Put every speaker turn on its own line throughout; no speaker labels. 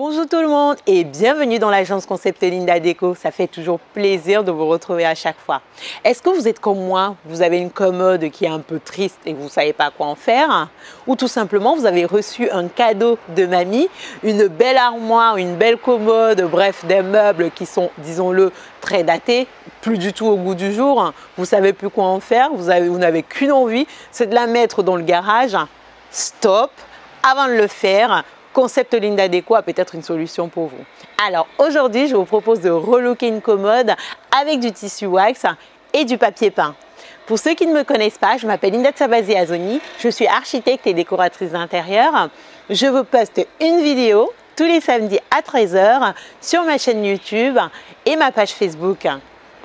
Bonjour tout le monde et bienvenue dans l'agence Concept Linda Déco. Ça fait toujours plaisir de vous retrouver à chaque fois. Est-ce que vous êtes comme moi? Vous avez une commode qui est un peu triste et vous ne savez pas quoi en faire? Ou tout simplement, vous avez reçu un cadeau de mamie, une belle armoire, une belle commode, bref, des meubles qui sont, disons-le, très datés, plus du tout au goût du jour. Vous ne savez plus quoi en faire, vous n'avez qu'une envie, c'est de la mettre dans le garage. Stop! Avant de le faire, Concept Linda Déco a peut-être une solution pour vous. Alors aujourd'hui, je vous propose de relooker une commode avec du tissu wax et du papier peint. Pour ceux qui ne me connaissent pas, je m'appelle Linda Tsabazi Azoni, je suis architecte et décoratrice d'intérieur. Je vous poste une vidéo tous les samedis à 13 h sur ma chaîne YouTube et ma page Facebook.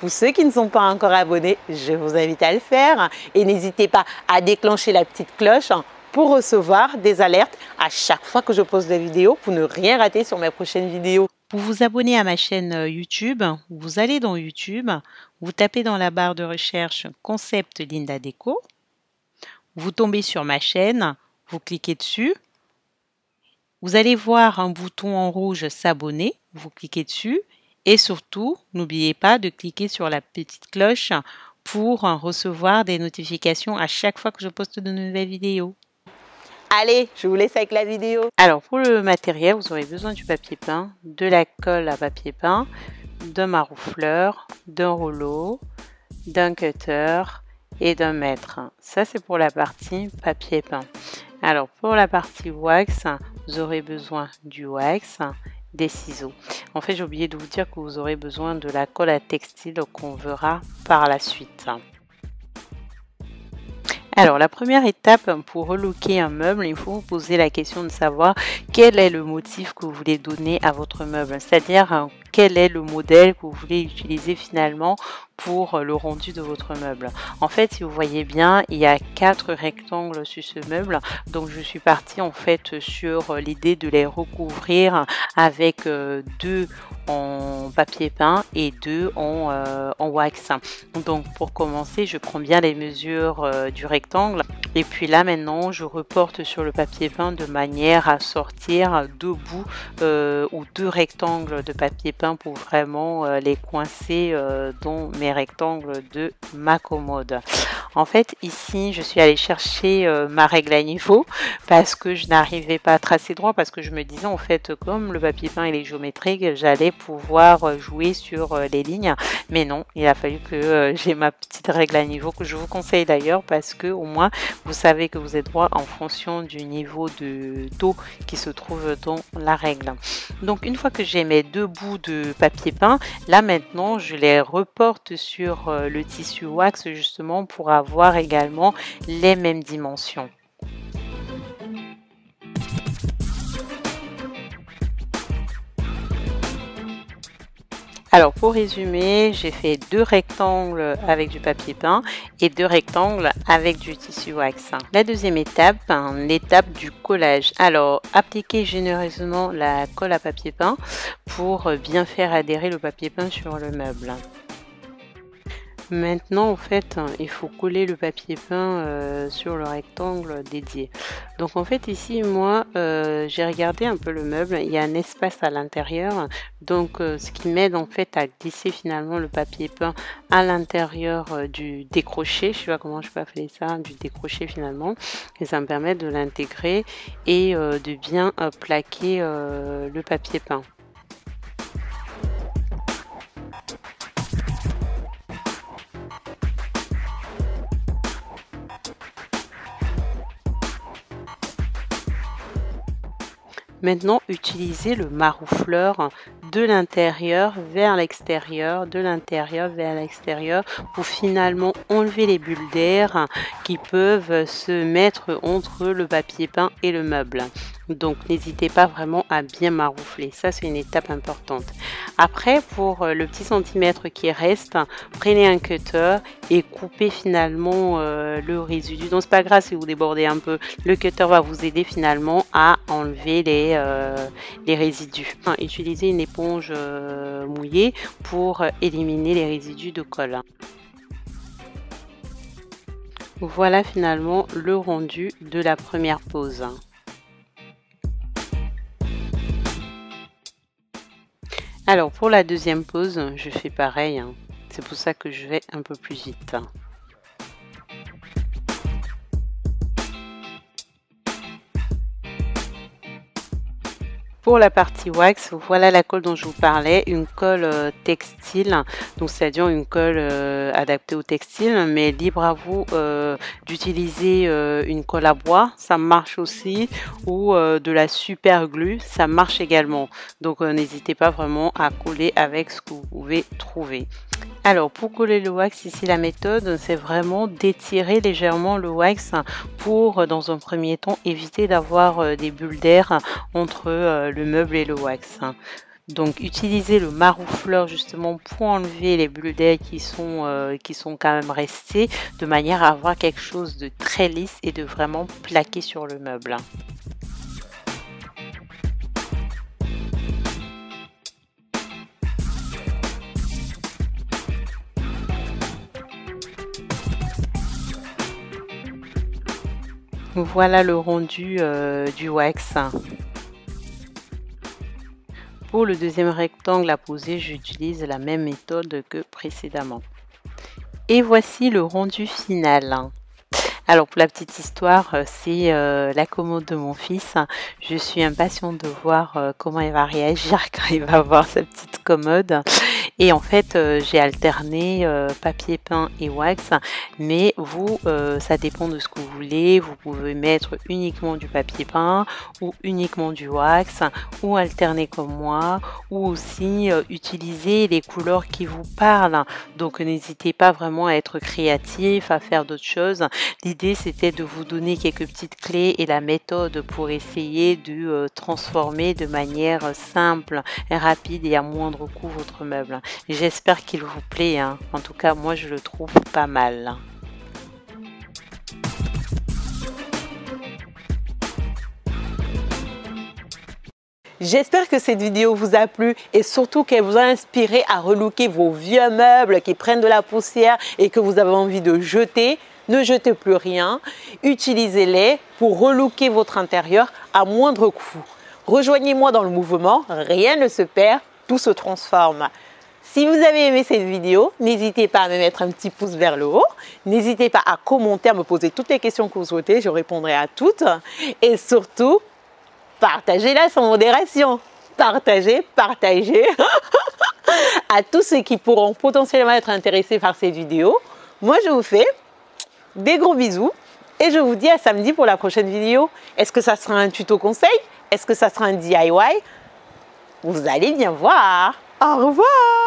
Pour ceux qui ne sont pas encore abonnés, je vous invite à le faire et n'hésitez pas à déclencher la petite cloche pour recevoir des alertes à chaque fois que je poste des vidéos pour ne rien rater sur mes prochaines vidéos.
Pour vous abonner à ma chaîne YouTube, vous allez dans YouTube, vous tapez dans la barre de recherche Concept Linda Déco, vous tombez sur ma chaîne, vous cliquez dessus, vous allez voir un bouton en rouge s'abonner, vous cliquez dessus et surtout, n'oubliez pas de cliquer sur la petite cloche pour recevoir des notifications à chaque fois que je poste de nouvelles vidéos.
Allez, je vous laisse avec la vidéo.
Alors pour le matériel, vous aurez besoin du papier peint, de la colle à papier peint, d'un maroufleur, d'un rouleau, d'un cutter et d'un mètre. Ça c'est pour la partie papier peint. Alors pour la partie wax, vous aurez besoin du wax, des ciseaux. En fait, j'ai oublié de vous dire que vous aurez besoin de la colle à textile qu'on verra par la suite. Alors, la première étape pour relooker un meuble, il faut vous poser la question de savoir quel est le motif que vous voulez donner à votre meuble, c'est-à-dire quel est le modèle que vous voulez utiliser finalement pour le rendu de votre meuble. En fait, si vous voyez bien, il y a 4 rectangles sur ce meuble, donc je suis partie en fait sur l'idée de les recouvrir avec 2 en papier peint et 2 en wax. Donc pour commencer, je prends bien les mesures du rectangle et puis là maintenant je reporte sur le papier peint de manière à sortir 2 bouts ou 2 rectangles de papier peint pour vraiment les coincer dans mes rectangles de ma commode. En fait ici je suis allée chercher ma règle à niveau parce que je n'arrivais pas à tracer droit, parce que je me disais en fait comme le papier peint il est géométrique, j'allais pouvoir jouer sur les lignes, mais non, il a fallu que j'ai ma petite règle à niveau que je vous conseille d'ailleurs, parce que au moins vous savez que vous êtes droit en fonction du niveau de dos qui se trouve dans la règle. Donc une fois que j'ai mes 2 bouts de papier peint, là maintenant je les reporte sur le tissu wax justement pour avoir également les mêmes dimensions. Alors pour résumer, j'ai fait 2 rectangles avec du papier peint et 2 rectangles avec du tissu wax. La deuxième étape, l'étape du collage. Alors appliquez généreusement la colle à papier peint pour bien faire adhérer le papier peint sur le meuble. Maintenant, en fait, il faut coller le papier peint sur le rectangle dédié. Donc, en fait, ici, moi, j'ai regardé un peu le meuble. Il y a un espace à l'intérieur. Donc, ce qui m'aide, en fait, à glisser finalement le papier peint à l'intérieur du décroché. Je sais pas comment je peux appeler ça, du décroché finalement. Et ça me permet de l'intégrer et de bien plaquer le papier peint. Maintenant, utilisez le maroufleur de l'intérieur vers l'extérieur, de l'intérieur vers l'extérieur pour finalement enlever les bulles d'air qui peuvent se mettre entre le papier peint et le meuble. Donc n'hésitez pas vraiment à bien maroufler, ça c'est une étape importante. Après, pour le petit centimètre qui reste, prenez un cutter et coupez finalement le résidu. Donc c'est pas grave si vous débordez un peu, le cutter va vous aider finalement à enlever les résidus. Utilisez une éponge mouillée pour éliminer les résidus de colle. Voilà finalement le rendu de la première pose. Alors pour la deuxième pose, je fais pareil, hein. C'est pour ça que je vais un peu plus vite. Pour la partie wax, voilà la colle dont je vous parlais, une colle textile, donc c'est-à-dire une colle adaptée au textile, mais libre à vous d'utiliser une colle à bois, ça marche aussi, ou de la super glue, ça marche également. Donc n'hésitez pas vraiment à coller avec ce que vous pouvez trouver. Alors pour coller le wax, ici la méthode c'est vraiment d'étirer légèrement le wax pour dans un premier temps éviter d'avoir des bulles d'air entre le meuble et le wax. Donc utilisez le maroufleur justement pour enlever les bulles d'air qui sont quand même restées, de manière à avoir quelque chose de très lisse et de vraiment plaqué sur le meuble. Voilà le rendu du wax. Pour le deuxième rectangle à poser, j'utilise la même méthode que précédemment. Et voici le rendu final. Alors pour la petite histoire, c'est la commode de mon fils. Je suis impatiente de voir comment il va réagir quand il va voir sa petite commode. Et en fait, j'ai alterné papier peint et wax, mais vous, ça dépend de ce que vous voulez. Vous pouvez mettre uniquement du papier peint ou uniquement du wax, ou alterner comme moi, ou aussi utiliser les couleurs qui vous parlent. Donc n'hésitez pas vraiment à être créatif, à faire d'autres choses. L'idée, c'était de vous donner quelques petites clés et la méthode pour essayer de transformer de manière simple, rapide et à moindre coût votre meuble. J'espère qu'il vous plaît, hein. En tout cas, moi, je le trouve pas mal.
J'espère que cette vidéo vous a plu et surtout qu'elle vous a inspiré à relooker vos vieux meubles qui prennent de la poussière et que vous avez envie de jeter. Ne jetez plus rien, utilisez-les pour relooker votre intérieur à moindre coût. Rejoignez-moi dans le mouvement, rien ne se perd, tout se transforme. Si vous avez aimé cette vidéo, n'hésitez pas à me mettre un petit pouce vers le haut. N'hésitez pas à commenter, à me poser toutes les questions que vous souhaitez, je répondrai à toutes. Et surtout, partagez-la sans modération. Partagez, partagez à tous ceux qui pourront potentiellement être intéressés par cette vidéo. Moi, je vous fais des gros bisous et je vous dis à samedi pour la prochaine vidéo. Est-ce que ça sera un tuto conseil? Est-ce que ça sera un DIY? Vous allez bien voir. Au revoir.